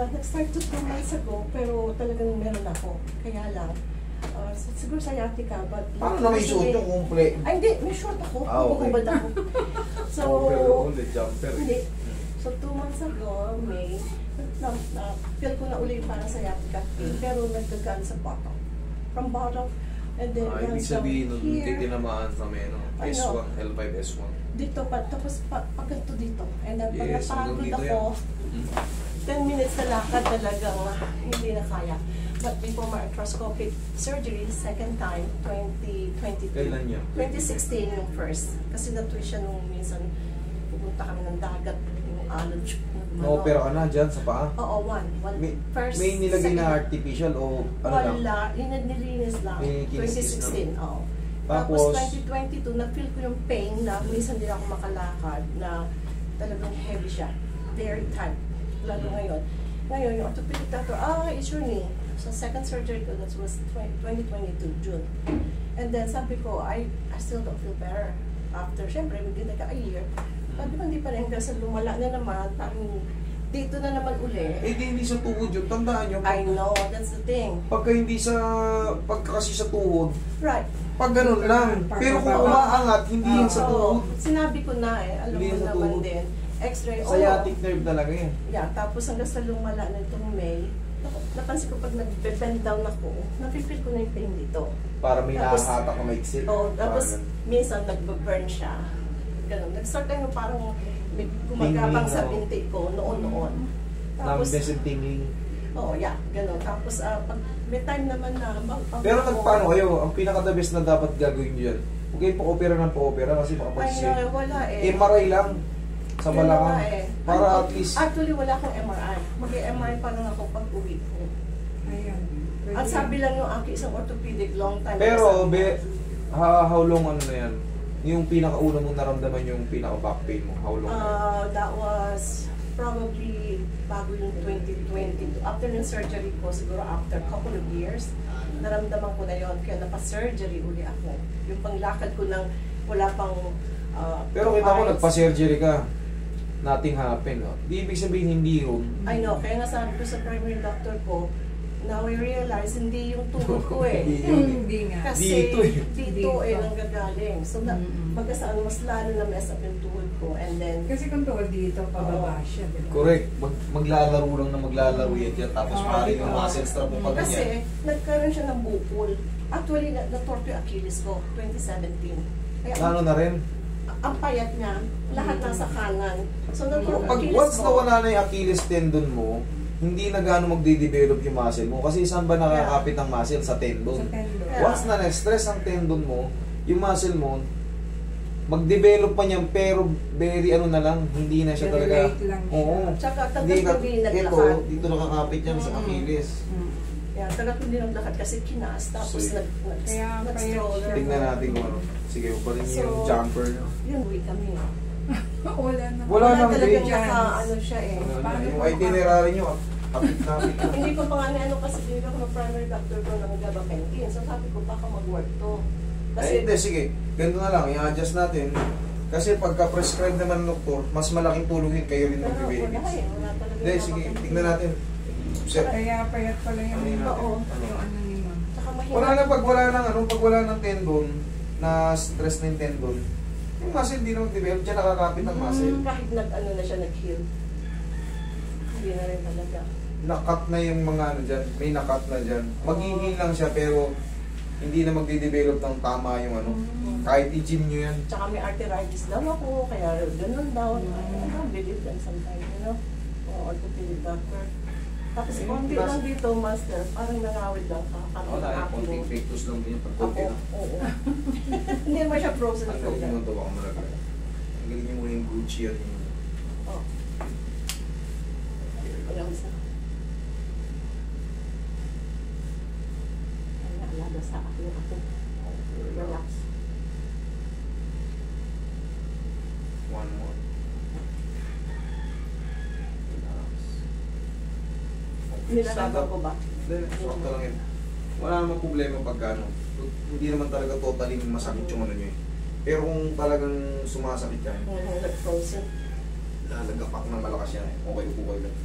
nag-start to 2 months ago, pero talagang meron ako. Kaya lang, siguro sciatica, but... Paano na may suot yung kumple? Ay, hindi. May short ako. Okay. Bukubad ako. So, Ulit, jumper. hindi. So, 2 months ago, May, feel ko na uli parang sciatica pain, pero nagkagaan sa bottom. From bottom, and then Ibig sabihin nun, here, titinamaan sa meno. S1, L5, S1. dito pa, tapos pagkanto dito. And then pag Yes, napagod hanggang dito ako, 10 minutes na lakad talagang hindi na kaya. But before my arthroscopic surgery, second time, 2022. Kailan yan? 2016 yung first. Kasi na-twist siya nung minsan pupunta kami ng dagat, yung alon. No-opera ka na dyan sa paa? Oo, one. First, May nilagay second. na artificial o ano lang? Wala, nilinis lang. May kinis 2016, oo. Tapos, Tapos 2022, na-feel ko yung pain na minsan din ako makalakad na talagang heavy siya. Very tight. Lalo ngayon. Ngayon, yung orthopedic doctor, it's your knee. So second surgery ko, that was 2022, June. And then sabi ko, I still don't feel better. After, syempre, within like a year. Sabi ko, hindi pa rin kasi lumala na naman. Parang dito na naman uli. eh di hindi sa tuhod yun. Tandaan nyo. I know, that's the thing. Pagka kasi sa tuhod, Right. pag ganun lang. Pero kung umaangat, hindi yan sa tuhod. Sinabi ko na alam Hindi mo sa naman tuhod. din. X-ray, Sciatic nerve talaga yan. Yeah, tapos hanggang sa lumala na itong May, napansin ko pag nag-bend down ako, napipil ko na yung pain dito. Para may Tapos, nakahatak ka maiksit. Tapos minsan nag-burn siya. Ganun. Nag-start na yung parang may gumagapang sa binti ko noon. Tapos, Numbness and tingling. yeah, ganun. Tapos pag may time naman na Pero nagpaano kayo? Ang pinaka-the best na dapat gagawin nyo yan. Huwag kayong pa-opera ng pa-opera kasi makapag-save. Ay, wala eh. MRI lang sa balakang. Para at least... Actually, wala akong MRI. Mag-MRI pa lang ako pag-uwi ko. Ayun. At sabi lang yung aking isang orthopedic long time. Pero, how long ano na yan? Yung pinakauna mong naramdaman yung pinaka-back pain mo? How long? That was probably bago yung 2020. After ng surgery ko, siguro after a couple of years, naramdaman ko na yon. Kaya napa-surgery uli ako. Yung panglakad ko nang wala pang... Pero kita ko, nagpa-surgery ka. Nothing happened. No? Di ibig sabihin hindi yun. I know. Kaya nga sabi ko sa primary doctor ko, now I realize hindi yung tuhod ko eh. Hindi nga. Kasi Dito eh. nanggagaling. So magkasaan mas lalo na mess up yung tuhod ko. And then Kasi kung tuwal dito, pababa siya. Diba? Correct. Maglalaro lang na maglalaro yan dyan. Tapos maaaring yung muscle strap mo pag kasi ganyan. nagkaroon siya ng bukol. Actually, na-torto yung Achilles ko, 2017. Kaya Ano na rin? ang payat niya, lahat nasa kanan. So na-torto Pag Achilles once ko. nawala na yung Achilles tendon mo, hindi na gaano magde-develop yung muscle mo. Kasi saan ba nakakapit ang muscle? Sa tendon. Sa tendon. Yeah. Once na na-stress ang tendon mo, yung muscle mo, mag-develop pa niyan pero very ano na lang, hindi na siya talaga. Relate lang siya. Oo. Tsaka Hindi ka, tagal-tabi ito, naglakad. dito nakakapit yan sa Achilles. Yeah, tagal-tabi naglakad kasi kinaas. Tapos So, Kaya nag-stroller. Tingnan natin kung ano. Sige, pa rin So, yung jumper nyo. Yun, uwi kami. Wala na. Wala nang talagang grade. ano siya eh. Paano Yung po itinerary nyo, kapit namin. Hindi ko pa nga ano kasi hindi ako ng primary doctor ko ng gabapentin. So sabi ko baka mag-work to. Ay, hindi, sige. Ganito na lang, i-adjust natin. Kasi pagka-prescribe naman ng doktor, mas malaking tulong yun kayo rin Pero wala mag-benefits. eh. Wala talaga. Hindi, sige, tignan natin. Sir, Kaya payat pala yung Ano yun natin? Oo. yung ano ni ma'am. Tsaka mahirap. wala na pag wala ng ano, pag wala ng tendon, na stress na yung tendon, yung muscle hindi na mag-develop, dyan nakakapit ang muscle. Kahit nag-ano na siya, nag-heal. Hindi na rin talaga. Nakat na yung mga ano dyan, may nakat na dyan. Mag-heal lang siya pero hindi na magde-develop ng tama yung ano. Kahit i-gym nyo yan. Tsaka may arthritis daw ako, kaya ganun daw. I don't believe them sometimes, you know? Orthopedic doctor. Tapos konti lang dito, master, parang nangawid lang ka. Parang ako. pectus lang din yung Ako, oo. Hindi naman siya frozen Ang shoulder. gawin mo ito baka malagay. Ang galing nyo muna yung Gucci at yung... Oh. Walang isa. Ay, naalala sa akin ako. Relax. One more. Relax. Nilalagaw ko ba? Sakto lang yun. Wala namang problema pagka ano. Hindi naman talaga totally masakit yung ano nyo eh. Pero kung talagang sumasakit ka, Nag-frozen. lalagapak ng malakas yan eh. Okay, upo kayo lang.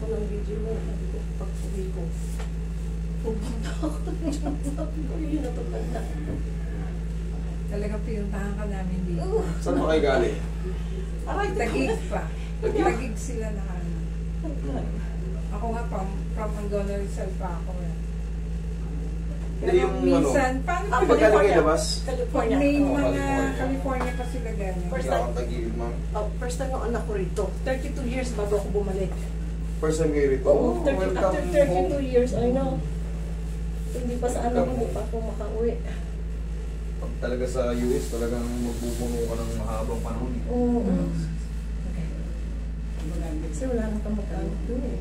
ko ng video mo, sabi ko, pag-uwi ko, pupunta ako. Sabi ko, yun na tumanda. Talagang pinuntahan ka namin dito. Saan ba kayo galing? Aray, Tagig pa. Tagig? Tagig sila na ano. Ako nga, from Angola Rizal pa ako. Hindi, yung minsan, paano Ah, pa Pag galing kayo labas? California. May Oo. mga California. California pa sila galing. First Hindi akong tagilid, ma'am. Oh, first time ng anak ko rito. 32 years bago ako bumalik. First time kayo rito? Oo, Oh, welcome after 32 home. years, I know. Hindi pa sa anak ko, Welcome hindi pa ako makauwi. Pag talaga sa US, talagang magbubuno ka ng mahabang panahon. Oo. Kasi wala nang kamag-anak dun eh.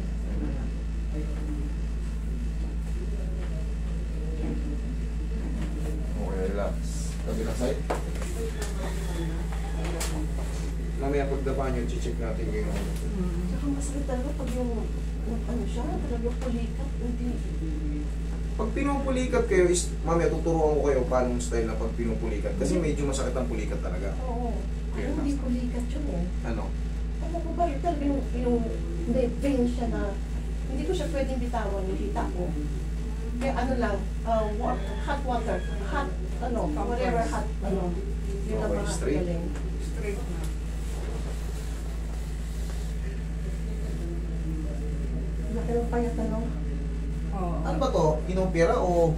Okay, relax. Kabilang side. Mamaya pagdapa nyo, check natin kayo. Saka masakit talaga pag yung ano siya, talagang pulikat. Hindi. Pag pinupulikat kayo, mamaya tuturuan ko kayo paano style na pag pinupulikat. Kasi medyo masakit ang pulikat talaga. Oo. Ay, hindi pulikat yun eh. Ano? Ano ko ba, yung talaga yung hindi, pain siya na hindi ko siya pwedeng bitawan, nakita ko. Kaya ano lang, hot water, hot, ano, whatever hot, ano, yun ang Okay, mga straight. galing. Straight na. Laki ng payat, ano? Oo. Ano ba to? Inopera o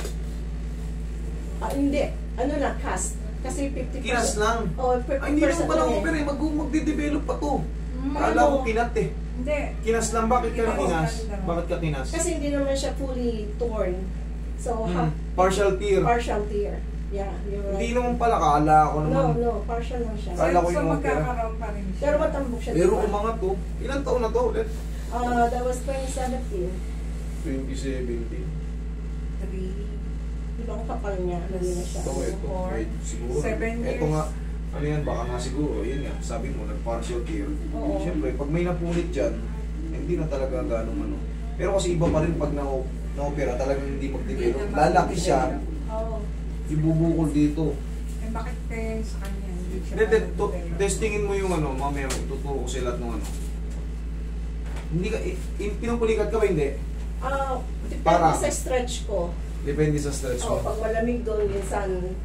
Ah, hindi, ano na, cast. Kasi 50%. kinas lang? Oh, 50% Ay, hindi naman pala lang eh. opera eh. Magde-develop pa to. Mm, Kala ko kinat eh. Hindi. Kinas lang. Bakit ka Kinas kinas? lang. Bakit ka kinas? Kasi hindi naman siya fully torn. So, Partial tear. partial tear. Yeah, you're right. Hindi naman pala. Kala ko naman. No, partial lang siya. Kala ko So, yung opera. magkakaroon pa rin siya. Pero matambok siya. Pero diba? umangat to. Ilang taon na to ulit? That was 2017. 2017. 3. Di ba ang kapal niya? Ano na siya? Ito, ito. Four. Wait, siguro. 7 years. Ito nga. Ano yan? Baka nga siguro. Yun nga. Sabi mo, nag-partial tear. Oo. Siyempre, pag may napunit dyan, hindi na talaga ganong ano. Pero kasi iba pa rin pag na-opera, talagang hindi mag-develop. Hindi na Lalaki siya, Oo. ibubukol dito. Eh, bakit kaya sa kanya? Hindi siya Hindi, mag-develop? testingin mo yung ano, mamaya tuturo ko sila ng ano. Hindi ka, pinupulikat ka ba hindi? Depende Parang. sa stretch ko. Depende sa stretch Oh, mo. pag malamig doon, minsan,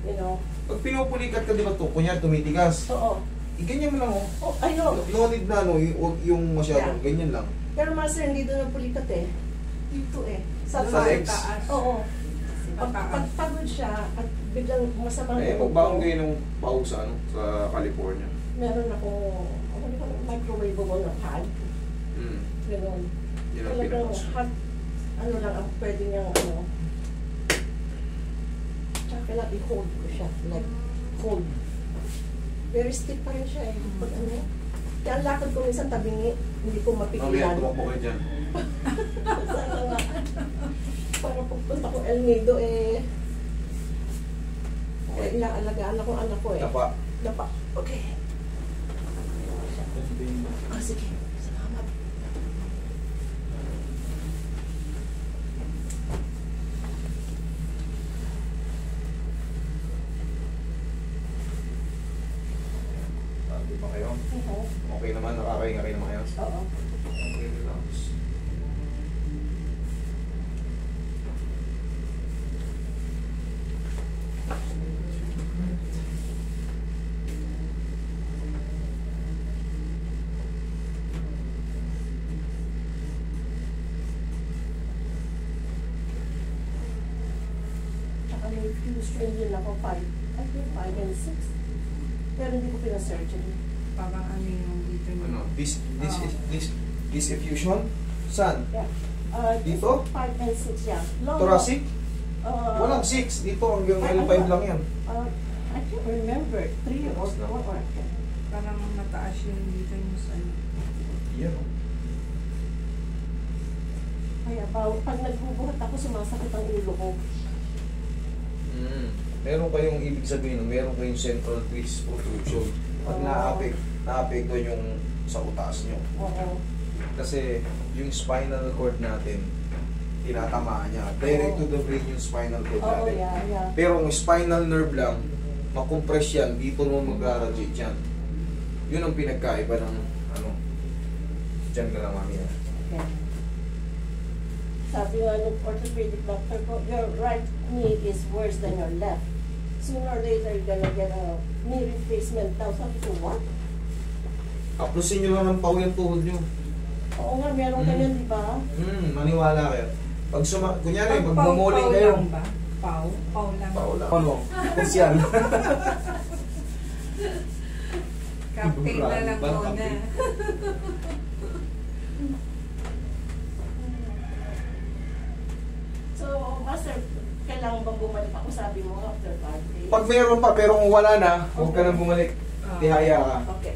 you know. Pag pinupulikat ka, di ba ito? Kunya, tumitigas. Oo. Ganyan mo lang oh. Oh, I know. No need na ano, huwag yung masyadong, Yeah. ganyan lang. Pero master, hindi doon ang pulikat eh. Dito eh. Sa Sa legs? Taas. Oo. Pag Mataas. pagod siya at biglang masamang Eh, loob magbaon ko, kayo ng pau sa, ano, sa California. meron ako microwaveable na pad. Hmm. Ganun. Yun ang Talagang pinakos. hot, ano lang ang pwede niyang ano. Tsaka kailangan i-hold ko siya. Like, hold. Very stiff pa rin siya eh. Pag ano. Kaya ang lakad ko minsan tabingi, hindi ko Mamaya, mapigilan. tumakbo kayo dyan. Sana nga. Para pagpunta ko El Nido eh. Okay. Inaalagaan ako ang anak ko eh. Tapa. Dapa. Okay. Ah, sige. Salamat. Di ba kayo? Oo. Okay naman, nakakahinga kayo naman kayo. Oo. Okay, relax. Tsaka may few strain din ako, 5. I think 5 and 6. Pero hindi ko pina-surgery. Parang ano yung dito niya. Ano? This effusion? Saan? Yeah. Dito? 5 and 6, yeah. Long, Thoracic? Walang Walang 6. Dito hanggang L5 lang yan. I can't remember. 3 or 4. Parang mataas yung dito yung sa Yan o. Kaya pag nagbubuhat ako, sumasakit ang ulo ko. Meron kayong ibig sabihin, meron kayong central twist protrusion. Pag na-apekto yung sa utas nyo. Oo. Kasi yung spinal cord natin, tinatamaan niya. Direct to the brain yung spinal cord Oo, natin. yeah. Pero ang spinal nerve lang, makompress yan, dito mo mag-radiate yan. Yun ang pinagkaiba ng ano. Diyan ka lang mamaya. Okay. Sabi nga ng orthopedic doctor ko, your right knee is worse than your left. Sooner or later, you're gonna get a knee replacement daw. Sabi ko, what? Aplusin nyo lang ng pau yung tuhod nyo. Oo nga, meron ganyan, di ba? Maniwala kayo. Pag kunyari, Pag magmumuling pau kayo. lang ba? Pau lang. Pau lang. Ano? Kusyan. Captain na lang Parang muna. captain. So, Master, kailangan bang bumalik ako? Sabi mo, after 5 days. Pag mayroon pa, pero kung wala na, huwag ka nang bumalik. Tihaya ka. Okay.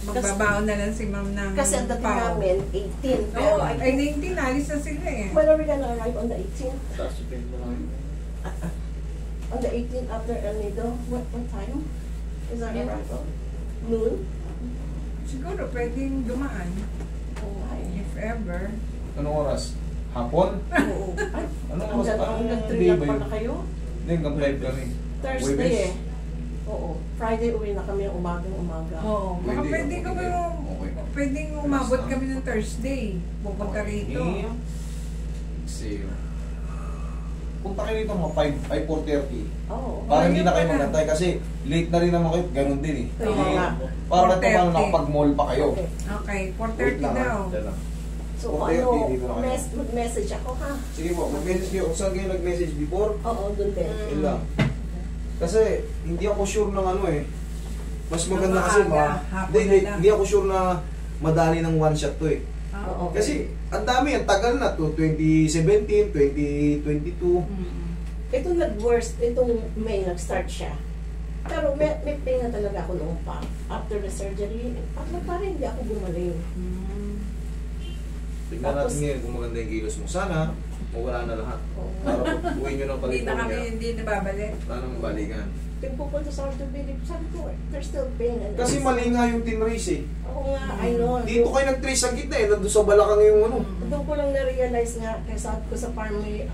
Magbabaon na lang si ma'am ng Kasi ang dating pau. namin, 18. Oo, ay 19, alis na sila eh. When are we gonna arrive on the 18th? Tapos ipin mo lang. On the 18th after El Nido? What time? Is our Noon. arrival? Noon? Siguro pwedeng dumaan. Oh, ay. If ever. Anong oras? Hapon? Oo. Ay, Anong oras hanggang pa? hanggang 3 Hindi lang ba pala yun? kayo? Hindi, hanggang 5 kami. Thursday Huwebes? eh. Oo. Friday uwi na kami ang umaga. Oo. Baka Pwede, pwede kami, okay. pwedeng umabot kami ng Thursday. Pupunta rito. See. Punta kayo dito mga 4:30. Oo. Para hindi na kayo Ayun pala. magantay kasi late na rin naman kayo, ganun din eh. Kaya nga. Para ito 4:30. paano nakapag-mall pa kayo. Okay. Okay, Wait 4:30 lang, daw. dyan lang. So, 4:30 dito na kayo. mag-message ako ha? Sige po, mag-message kayo. Kung saan kayo nag-message before, Oo, dun din. yun lang. Kasi hindi ako sure ng ano eh. Mas maganda Ng kasi maaga, hapon hindi, na lang. hindi ako sure na madali ng one shot to eh. Oo. Kasi ang dami, ang tagal na to, 2017, 2022. Ito nag-worst, itong May nag-start siya. Pero may pain na talaga ako noong pa. After the surgery, parang hindi ako gumaling. Tignan Tapos- natin ngayon kung maganda yung kilos mo. Sana, mawala na lahat. Oo. Para pag uwi nyo ng Hindi na kami, California, hindi na babalik. wala nang balikan. Yung pupunta sa orthopedic, sabi ko, there's still pain. And Kasi mali nga yung tinrace eh. Oo nga, I know. Dito kayo nag-trace sa gitna eh, nandun sa balakang yung ano. Doon ko lang na-realize nga, kaya sabi ko sa pharmacy,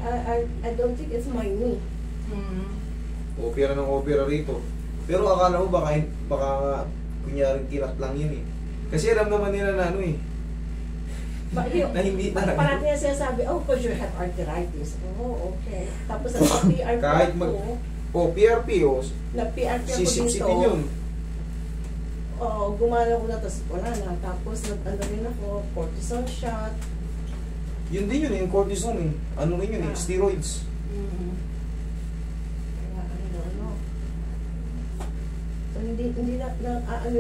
I don't think it's my knee. Opera ng opera rito. Pero akala mo baka kunyari kinat lang yun eh. Kasi alam naman nila na ano eh. Na hindi talaga. Parang niya sinasabi, oh, because you have arthritis. Oh, okay. Tapos sa PRP Kahit ako, PRP o, na-PRP ako sisip-sipin dito. yun. Oo, gumana ko na, tapos wala na. Tapos nag-ano rin ako, cortisone shot. Yun din yun eh, yung cortisone eh. Ano rin yun eh, steroids. Kaya ano. So hindi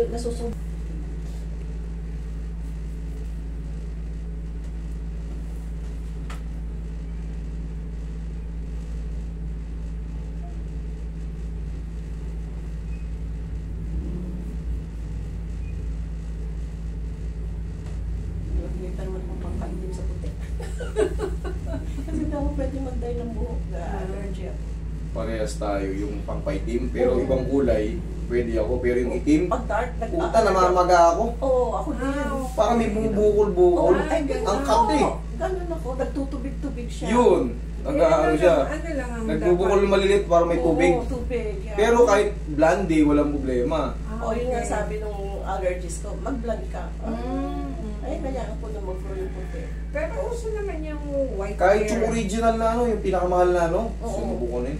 nasusunod. Nakikita naman kung pangkainim sa puti. Kasi daw pwede mag-dye ng buhok. Allergy ako. Parehas tayo yung pangpaitim, pero ibang kulay, pwede ako. Pero yung itim, Pag dark, puta namamaga ako. Oo, ako din. Parang may bumubukol-bukol. Oo, ay, ganun Ang ako. kat eh. Ganun ako, nagtutubig-tubig siya. Yun, nag-ano siya. Ano lang ang Nagbubukol malilit para may tubig. Oo, tubig. Yeah. Pero kahit blondie, walang problema. O, yun nga sabi nung allergist ko, mag-blond ka. Ay, kaya ako na mag-grow yung puti. Pero uso naman yung white Kahit hair. yung original na ano, yung pinakamahal na ano, Oo. sumubukunin.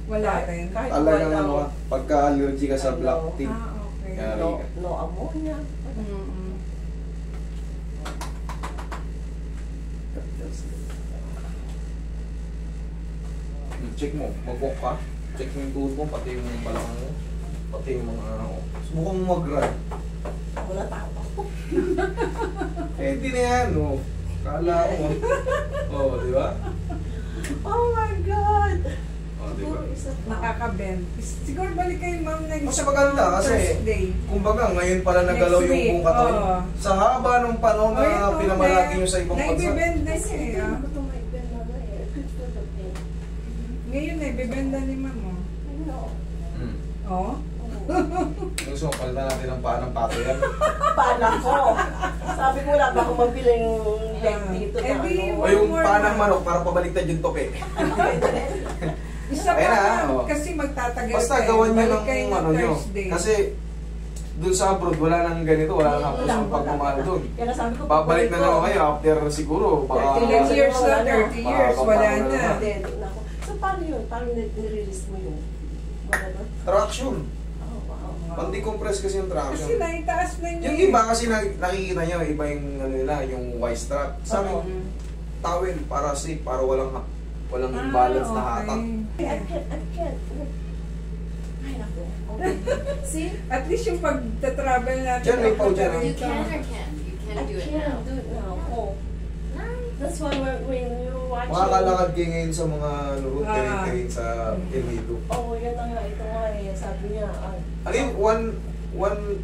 Wala rin. Kahit Talagang walang- ano, pagka-allergy ka sa Ano. black tea. Okay. Kaya- No ammonia. Check mo, mag-walk ka. Check mo yung tuhod mo, pati yung balakang mo. Pati yung mga ano. Subukan mo mag-run. Wala tao. Eh, hindi na yan, oh. Kala ko. Oh, di ba? Oh my God! Oh, di ba? Siguro isa pa. Nakaka-bend. Siguro balik kayo ma'am na Mas maganda kasi, Thursday. kumbaga, ngayon pala nagalaw Next yung week, buong katawan. oo. Sa haba ng panahon na Ito, pinamalaki nyo sa ibang bansa. naibibend na siya Kasi eh. ah. hindi ko may bend na ba eh. Good for the pain. Ngayon naibibend na ni ma'am oh. I know. Hmm. Oh? Gusto mo, palitan natin ang paa ng pato yan. Paala ko. Sabi ko wala ba akong mabiling leg dito na Eh, di, ano. O yung more paa na. ng manok, para pabaliktad yung tope. Isa pa Ayan na, ma'am, oh. kasi magtatagal Basta kayo. gawan nyo Balik ng kayo ng ano nyo. Thursday. Kasi dun sa abroad, wala nang ganito, wala nang hapos yung pagmamahal dun. Kaya sabi ko, Babalik na naman kayo after siguro, baka... 30 years na, 30 years, wala na. So, paano yun? Paano nirelease mo yun? Wala. Traction. Oh, wow. Pang-decompress kasi yung traction. Kasi naitaas na niya. Yung iba kasi nakikita nyo, iba yung ano nila, yung Y-strap. Sa amin, towel para safe, para walang imbalance na hatak. I can't. Ay, naku. Okay. See? At least yung pagta-travel natin. Diyan, may pouch yan. You can or can't? You can I do it can't now. do it now. Oh. Nice. That's why when you're watching... Makakalakad kayo ngayon sa mga route terrain sa Elido. Oh, yan na nga. Ito nga eh. Sabi niya, Ano yun?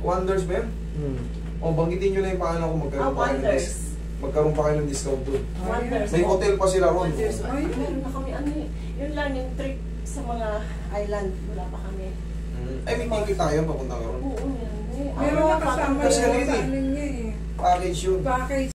Wonders ba yun? O, banggitin nyo na yung paano kung magkaroon pa kayo ng Wonders. magkaroon pa kayo ng discount doon. Wonders. May hotel pa sila ron. Wonders. Ay, Meron na kami ano eh. Yun lang yung trip sa mga island. Wala pa kami. Ay, may ticket tayo papunta ka ron. Oo, yan. Meron na kasama Kasi yun yun sa eh. ano niya eh. Package yun. Package